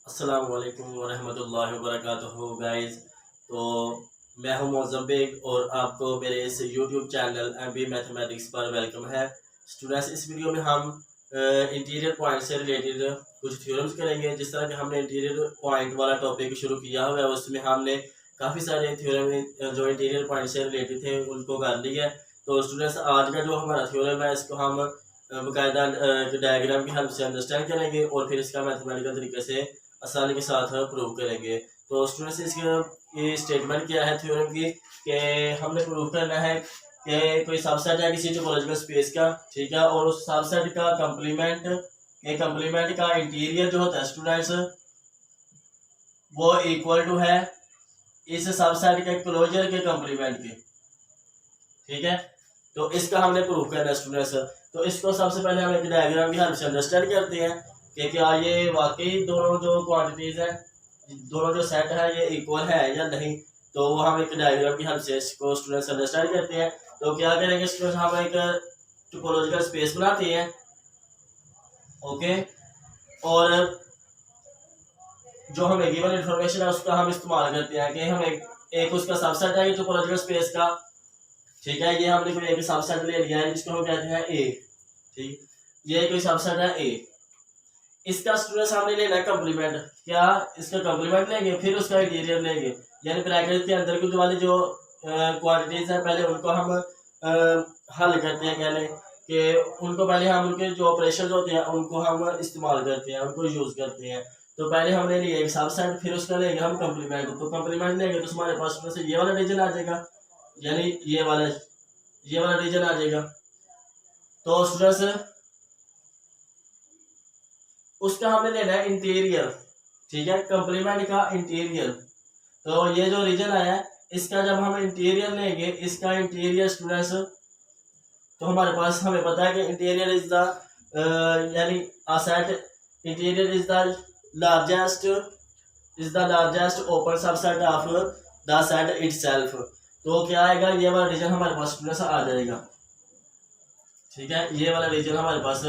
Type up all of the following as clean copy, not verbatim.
अस्सलाम वालेकुम वरहमतुल्लाहि वबरकातुहू गाइस। तो मैं हूं मौज़म बेग और आपको मेरे इस यूट्यूब चैनल MB मैथमेटिक्स पर वेलकम है। स्टूडेंट्स, इस वीडियो में हम इंटीरियर पॉइंट से रिलेटेड कुछ थ्योरम्स करेंगे। जिस तरह के हमने इंटीरियर पॉइंट वाला टॉपिक शुरू किया हुआ है उसमें हमने काफ़ी सारे थ्योरम जो इंटीरियर पॉइंट से रिलेटेड थे उनको कर लिया है। तो स्टूडेंट्स, आज का जो हमारा थ्योरम है इसको हम बाकायदा डायग्राम की हेल्प से अंडरस्टैंड करेंगे और फिर इसका मैथमेटिकल तरीके से आसानी के साथ प्रूव करेंगे। तो स्टूडेंट्स, इसकी स्टेटमेंट क्या है थ्योरम की कि हमने प्रूव करना है कि कोई सबसेट है किसी टोपोलॉजिकल स्पेस का, ठीक है, और उस सबसेट का कंप्लीमेंट का इंटीरियर जो होता है स्टूडेंट्स वो इक्वल टू है इस सबसेट के क्लोजर के कंप्लीमेंट के, ठीक है। तो इसका हमने प्रूव करना है स्टूडेंट्स। तो इसको सबसे पहले हम एक डायग्राम की हेल्प से अंडरस्टैंड करते हैं कि क्या ये वाकई दोनों जो क्वांटिटीज हैं, दोनों जो सेट है ये इक्वल है या नहीं। तो वो हम एक डायग्राम की हेल्प से इसको स्टूडेंट्स अंडरस्टैंड करते हैं। तो क्या करेंगे स्टूडेंट्स, हम एक टोपोलॉजिकल स्पेस बनाते हैं, ओके, और जो हमें गिवन इन्फॉर्मेशन है उसका हम इस्तेमाल करते हैं कि हम एक उसका सबसेट है टोपोलॉजिकल स्पेस का, ठीक है। ये हमने कोई एक सबसेट ले लिया है जिसको हम कहते हैं ए, ठीक, ये कोई सबसेट है ए। इसका स्टूडेंट्स हमने लेना है कंप्लीमेंट। क्या इसका कंप्लीमेंट लेंगे, फिर उसका इंटीरियर लेंगे, यानी ब्रैकेट के अंदर की वाली जो क्वांटिटीज है पहले उनको हम हल करते हैं, पहले कि उनको पहले हम उनके जो ऑपरेशन होते हैं उनको हम इस्तेमाल करते हैं, उनको यूज करते हैं। तो पहले हमने लिए एक सबसेट, फिर उसका लेंगे हम कंप्लीमेंट। तो कंप्लीमेंट लेंगे तो हमारे पास में से ये वाला रीजन आ जाएगा, यानी ये वाला रीजन आ जाएगा। तो स्टूडेंट्स, उसका हमें लेना है इंटीरियर, ठीक है, कंप्लीमेंट का इंटीरियर। तो ये जो रीजन आया है इसका जब हम इंटीरियर लेंगे, इसका इंटीरियर स्टूडेंट्स, तो हमारे पास हमें पता है कि इंटीरियर इज द यानी set interior is the largest open subset of the set itself. तो क्या आएगा, ये वाला रीजन हमारे पास स्टूडेंट्स आ जाएगा, ठीक है, ये वाला रीजन हमारे पास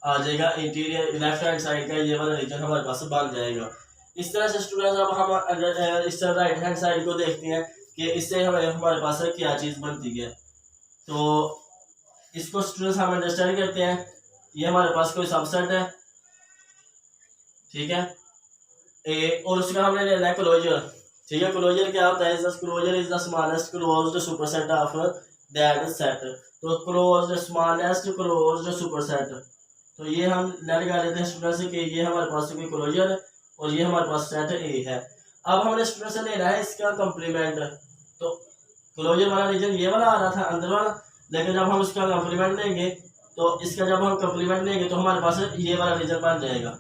आ जाएगा। इंटीरियर लेफ्ट हैंड साइड का ये वाला रीजन हमारे पास बन जाएगा। इस तरह से स्टूडेंट्स अब हम इस तरह राइट हैंड साइड को देखते हैं कि इससे हमारे पास क्या चीज़ बनती है। तो इसको स्टूडेंट्स हम अंडरस्टैंड करते हैं। ये हमारे पास कोई सबसेट है, ठीक है, ए, और उसका हमने लेना है क्लोजर, ठीक है। क्लोजर क्या होता है, closure is the smallest closed superset of that set. तो क्लोज्ड स्मॉलेस्ट क्लोज्ड सुपरसेट, तो ये हम लेट कर लेते हैं स्टूडेंट्स कि ये हमारे पास कोई क्लोजर और ये हमारे पास सेट ए है। अब हमने स्टूडेंट से लेना है इसका कंप्लीमेंट। तो क्लोजर वाला रीजन ये वाला आ रहा था अंदर वाला, लेकिन जब हम उसका कंप्लीमेंट लेंगे तो इसका जब हम कंप्लीमेंट लेंगे तो हमारे पास ये वाला रीजन बन जाएगा,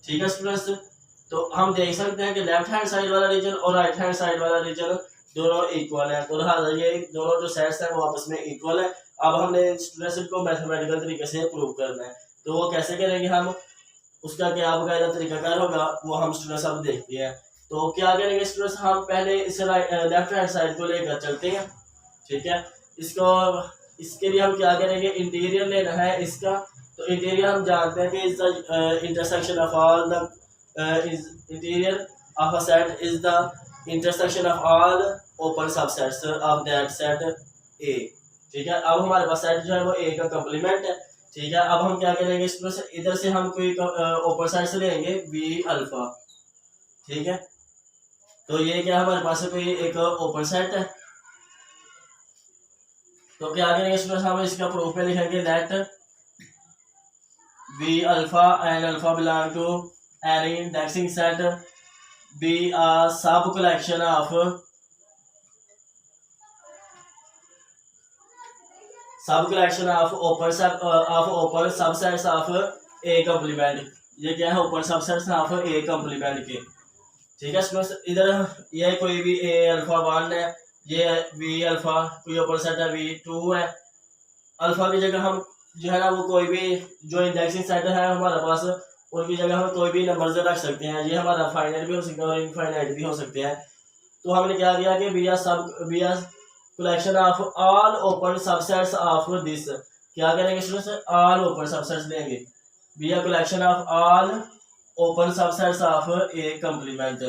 ठीक है स्टूडेंट्स। तो हम देख सकते हैं कि लेफ्ट हैंड साइड वाला रीजन और राइट हैंड साइड वाला रीजन दोनों इक्वल है। तो लिहाजा ये दोनों जो सेट्स हैं वो आपस में इक्वल है। अब हमने स्टूडेंट्स को मैथमेटिकल तरीके से प्रूव करना है। तो वो कैसे करेंगे हम, उसका क्या बकायदा तरीकाकार होगा वो हम स्टूडेंट्स अब देखते हैं। तो क्या करेंगे स्टूडेंट्स, हम पहले इसे लेफ्ट हैंड साइड को लेकर चलते हैं, ठीक है। इसके लिए हम क्या करेंगे, इंटीरियर लेना है इसका। तो इंटीरियर हम जानते हैं कि is the intersection of all the interior of a set is the intersection of all open subsets of that set ए, ठीक है। अब हमारे पास सेट जो है वो ए का कंप्लीमेंट है, ठीक है। अब हम क्या करेंगे स्टूडेंट्स, इधर से हम कोई ओपन साइड से लेंगे बी अल्फा, ठीक है। तो ये क्या हमारे पास कोई एक ओपन सेट है। तो क्या करेंगे स्टूडेंट्स, हम इसका प्रूफ में लिखेंगे that B alpha and alpha belong to any indexing set B a sub collection of open subsets of A complement. ये क्या है, open subsets of A complement के, ठीक है स्टूडेंट्स। इधर ये कोई भी ए अल्फा 1 है, ये बी अल्फा कोई ओपन सेट है बी 2 है। अल्फा की जगह हम जो है ना वो कोई भी जो इंडेक्सिंग सेट है हमारे पास उनकी जगह हम कोई भी नंबर रख सकते हैं। ये हमारा फाइनाइट भी हो सकता है और इनफाइनाइट भी हो सकते हैं। तो हमने क्या किया कि B collection of all open subsets of this. क्या करेंगे स्टूडेंट्स, ऑल ओपन सबसेट्स लेंगे, B collection of all open subsets of A complement.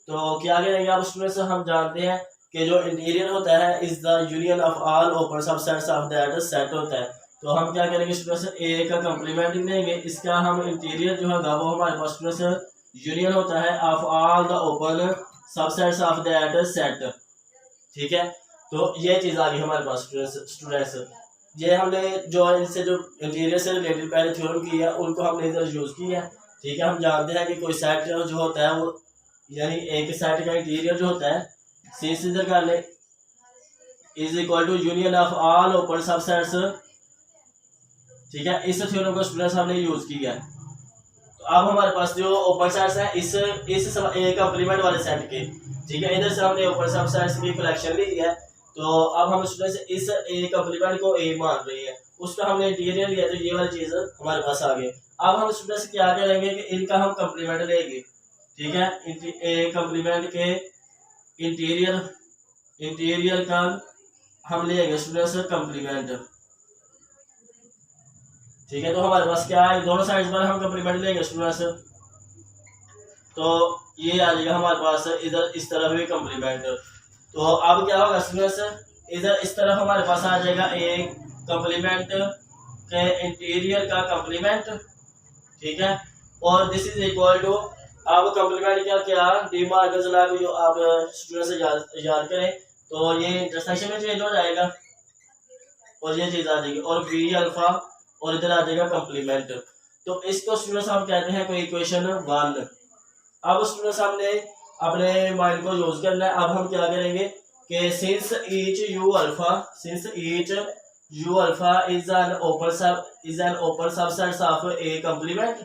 तो क्या करेंगे आप स्टूडेंट्स, हम जानते हैं कि जो इंटीरियर होता है is the union of all open subsets of that set होता है। तो हम क्या करेंगे स्टूडेंट्स, ए का कंप्लीमेंट लेंगे, इसका हम इंटीरियर जो होगा वो हमारे पास स्टूडेंट्स यूनियन होता है of all the open subsets of that set. ठीक है, तो ये चीज़ आ गई हमारे पास स्टूडेंट्स। ये हमने जो इनसे जो इंटीरियर से रिलेटेड पहले थ्योरम की है उनको हमने इधर यूज़ की है। ठीक है, हम जानते हैं कि कोई सेट जो होता है वो यानी एक सेट का इंटीरियर जो होता है सीन्स इधर कर ले is equal to union of all open subsets. ठीक है, इस थ्योरम को स्टूडेंट्स हमने यूज किया है। तो अब हमारे पास जो ओपन सेट्स है इस ए कंप्लीमेंट वाले सेट के, ठीक है, इधर से हमने ओपन सबसेट्स की कलेक्शन ली है। तो अब हम स्टूडेंट्स इस ए कंप्लीमेंट को ए मान रही है, उसका हमने इंटीरियर लिया, तो ये वाली चीज हमारे पास आ गई। अब हम स्टूडेंट्स क्या करेंगे कि इनका हम कंप्लीमेंट लेंगे। ठीक है, ए कंप्लीमेंट के इंटीरियर का हम लेंगे स्टूडेंट्स कंप्लीमेंट। ठीक है, तो हमारे पास क्या है, दोनों साइड पर हम कंप्लीमेंट लेंगे स्टूडेंट्स। तो ये आ जाएगा हमारे पास इधर इस तरफ भी कंप्लीमेंट। तो अब क्या होगा स्टूडेंट्स, इधर इस तरफ हमारे पास आ जाएगा एक कंप्लीमेंट के इंटीरियर का कंप्लीमेंट। ठीक है, और दिस इज इक्वल टू, अब कंप्लीमेंट क्या डी मार्कस लगा जो आप स्टूडेंट से याद करें, तो ये इंटरसेक्शन में चेंज हो जाएगा और ये चीज आ जाएगी, और वी अल्फा और इधर आ जाएगा कंप्लीमेंट। तो इसको स्टूडेंट्स हम कहते हैं कोई इक्वेशन 1। अब स्टूडेंट्स हमने अपने माइंड को यूज करना है। अब हम क्या करेंगे कि since each you alpha is an open subset of A complement.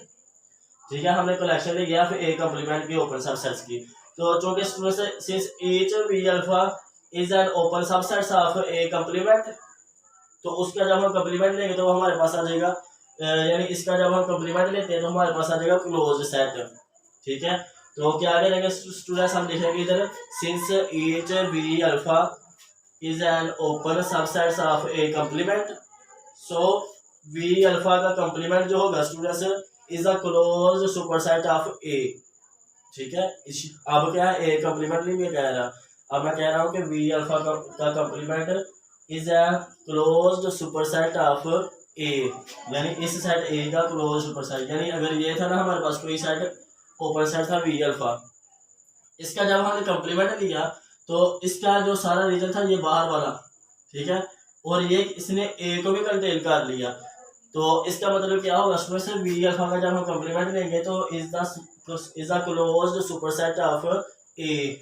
ठीक है, हमने कलेक्शन ले गया फिर ए कंप्लीमेंट की ओपन सबसेट्स की। तो चूंकि students since each V alpha is an open subset of A complement, तो उसका जब हम कंप्लीमेंट लेंगे तो हमारे पास आ जाएगा, यानी इसका जब हम कंप्लीमेंट लेते हैं तो हमारे पास आ जाएगा क्लोज सेट। ठीक है, तो क्या करेंगे स्टूडेंट्स, हम लिखेंगे इधर since each V alpha is an open subset of A complement, so V alpha का कंप्लीमेंट जो होगा students is a close superset of A. ठीक है, अब क्या है, ए कंप्लीमेंट नहीं मैं कह रहा, अब मैं कह रहा हूँ कि वी अल्फा का complement is a closed superset of A, यानी इस सेट ए का क्लोज सुपरसेट। यानी अगर ये था ना हमारे पास कोई सेट ओपन सेट था वी अल्फा, इसका जब हमने कंप्लीमेंट लिया तो इसका जो सारा रीजन था ये बाहर वाला, ठीक है, और ये इसने ए को भी कंटेन कर लिया। तो इसका मतलब क्या होगा स्टूडेंट्स, वी अल्फा का जब हम कंप्लीमेंट लेंगे तो is the closed superset of A.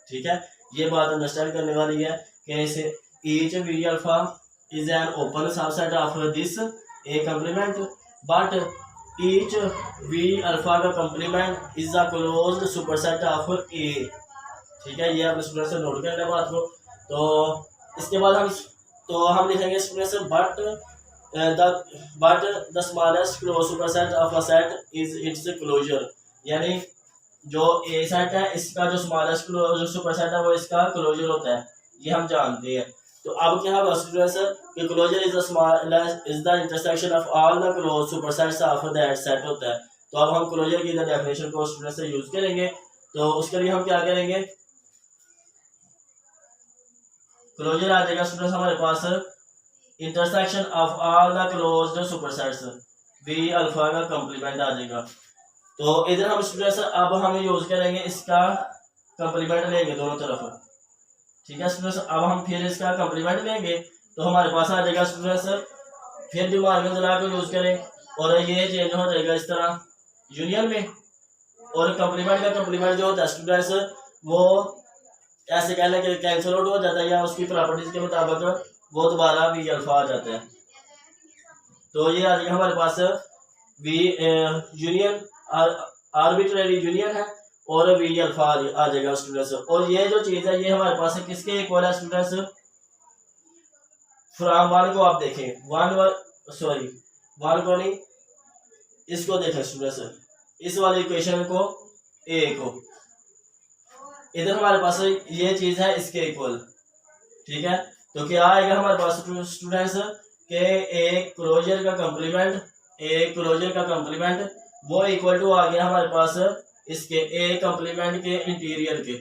ठीक है, ये बात अंडरस्टैंड करने वाली है कि इसे each v alpha is an open subset of this a complement, but each v alpha का complement is a closed superset of a। ठीक है, ये आप स्टूडेंट से नोट करना बात को। तो इसके बाद हम लिखेंगे student but the smallest closed superset of a set is its closure, यानी जो a सेट है इसका जो स्मॉलेस्ट क्लोजर सुपरसेट है वो इसका क्लोजर होता है, ये हम जानते हैं। तो अब क्या होगा स्टूडेंट्स कि closure is the intersection of all the close supersets of that set होता है। तो अब हम क्लोजर की डेफिनेशन को स्टूडेंट्स से यूज करेंगे। तो उसके लिए हम क्या करेंगे, क्लोजर आ जाएगा स्टूडेंट्स हमारे पास intersection of all the closed supersets, V alpha का कंप्लीमेंट आ जाएगा। तो इधर हम स्टूडेंट्स अब हम यूज करेंगे इसका कंप्लीमेंट लेंगे दोनों तरफ। ठीक है स्टूडेंट्स, अब हम फिर इसका कंप्लीमेंट लेंगे तो हमारे पास आ जाएगा स्टूडेंट्स, फिर भी मार्जिन लगा को यूज करें और ये चेंज हो जाएगा इस तरह यूनियन में, और कंप्लीमेंट का कंप्लीमेंट जो होता है स्टूडेंट्स वो ऐसे कह लें कि कैंसिल आउट हो जाता है या उसकी प्रॉपर्टीज के मुताबिक वो दोबारा वी अल्फा आ जाता है। तो ये आ जाएगा हमारे पास वी यूनियन आर्बिट्रेरी यूनियन है और वी अल्फा आ जाएगा स्टूडेंट्स। और ये जो चीज है ये हमारे पास है किसके इक्वल है स्टूडेंट्स, फ्रॉम वन को आप देखें, वन को नहीं, इसको देखें स्टूडेंट्स, इस वाली इक्वेशन को ए को, इधर हमारे पास ये चीज है इसके इक्वल। ठीक है, तो क्या आएगा हमारे पास स्टूडेंट्स के ए क्लोजर का कंप्लीमेंट वो इक्वल टू आ गया हमारे पास इसके ए कम्प्लीमेंट के इंटीरियर के,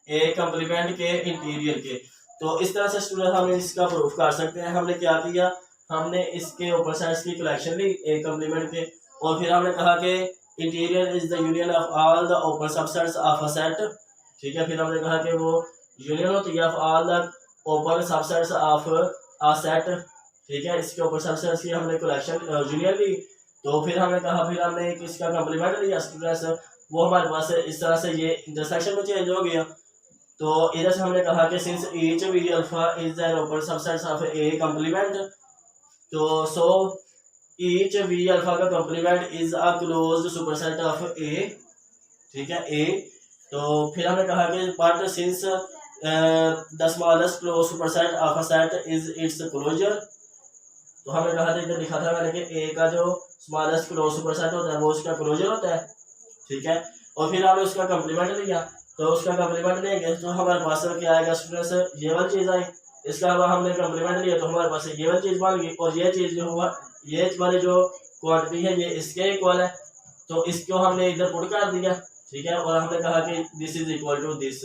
ए कम्प्लीमेंट के इंटीरियर के। तो इस तरह से स्टूडेंट हम इसका प्रूफ कर सकते हैं। हमने क्या किया, हमने इसके ऊपर साइड्स की कलेक्शन ली ए कम्प्लीमेंट के, और फिर हमने कहा कि interior is the union of all the open subsets of a set. ठीक है, फिर हमने कहा कि वो यूनियन होती है of all the open subsets of a set. ठीक है, इसके ऊपर सबसेट्स की हमने कलेक्शन यूनियन ली। तो फिर हमने कहा, फिर हमने एक इसका कम्प्लीमेंट लिया स्टूडेंट्स, वो हमारे पास इस तरह से ये इंटरसेक्शन में चेंज हो गया। तो इधर से हमने कहा कि since each V alpha is an open subset of A complement, तो सो ईच वी अल्फा का complement is a closed superset of A. ठीक है, ए। तो फिर हमने कहा कि but since the smallest close superset of a set is its closure. तो हमने कहा था, इधर लिखा था मैंने कि ए का जो स्मॉलेस्ट क्लोज सुपरसेट होता है वो उसका क्लोजर होता है। ठीक है, और फिर हमने उसका कम्प्लीमेंट लिया, तो उसका कम्प्लीमेंट लेंगे तो हमारे पास क्या आएगा स्टूडेंट्स, ये वाली चीज़ आई। इसका हमने कम्प्लीमेंट लिया तो हमारे पास ये वाली चीज़ बन गई, और ये चीज़ जो हुआ, ये वाली जो क्वांटिटी है ये इसके इक्वल है, तो इसको हमने इधर पुट कर दिया। ठीक है, और हमने कहा कि this is equal to this.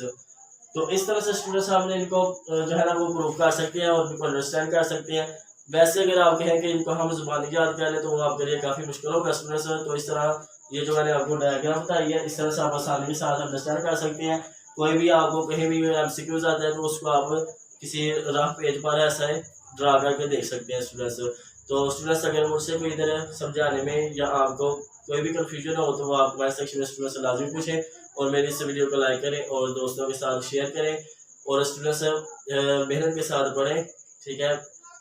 तो इस तरह से स्टूडेंट्स हमने इनको जो है ना वो प्रूव कर सकते हैं और इनको अंडरस्टैंड कर सकते हैं। वैसे अगर आप कहें कि इनको हम जुबानी याद कर लें तो वो आपके लिए काफ़ी मुश्किल होगा स्टूडेंट्स। तो इस तरह ये जो मैंने आपको डायग्राम बताई है, इस तरह से आप आसानी के साथ अंडरस्टैंड कर सकते हैं। कोई भी आपको कहीं भी MCQs आता है तो उसको आप किसी रफ पेज पर ऐसा ड्रा करके देख सकते हैं स्टूडेंट्स। तो स्टूडेंट्स अगर मुझसे कोई इधर समझाने में या आपको कोई भी कन्फ्यूजन हो तो वो आप कमेंट सेक्शन में स्टूडेंट्स से लाजमी पूछें, और मेरी इस वीडियो को लाइक करें और दोस्तों के साथ शेयर करें, और स्टूडेंट्स मेहनत के साथ पढ़ें। ठीक है,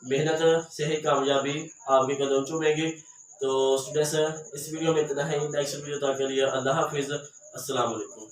मेहनत से ही कामयाबी आपके कदम चूमेगी। तो स्टूडेंट्स इस वीडियो में इतना ही। नेक्स्ट वीडियो तक के लिए अल्लाह हाफिज़, अस्सलाम वालेकुम।